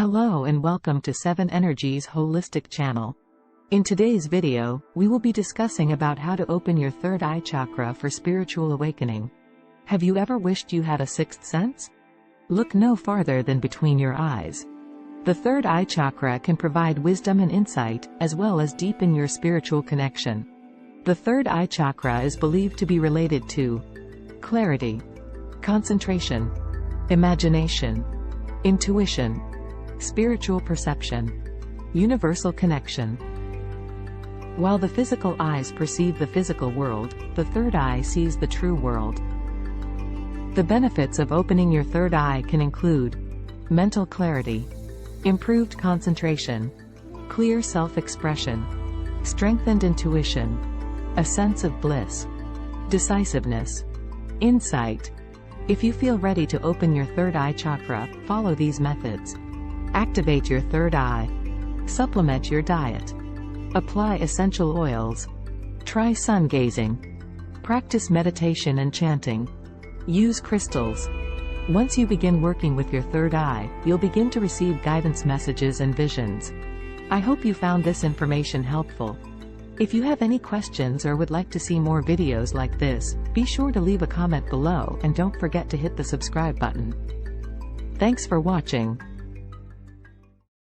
Hello and welcome to 7 Energies Holistic Channel. In today's video, we will be discussing about how to open your third eye chakra for spiritual awakening. Have you ever wished you had a sixth sense? Look no farther than between your eyes. The third eye chakra can provide wisdom and insight, as well as deepen your spiritual connection. The third eye chakra is believed to be related to clarity, concentration, imagination, intuition, spiritual perception, universal connection. While the physical eyes perceive the physical world, the third eye sees the true world. The benefits of opening your third eye can include mental clarity, improved concentration, clear self-expression, strengthened intuition, a sense of bliss, decisiveness, insight. If you feel ready to open your third eye chakra, follow these methods. Activate your third eye. Supplement your diet. Apply essential oils. Try sun gazing. Practice meditation and chanting. Use crystals. Once you begin working with your third eye, you'll begin to receive guidance messages and visions. I hope you found this information helpful. If you have any questions or would like to see more videos like this, be sure to leave a comment below and don't forget to hit the subscribe button. Thanks for watching.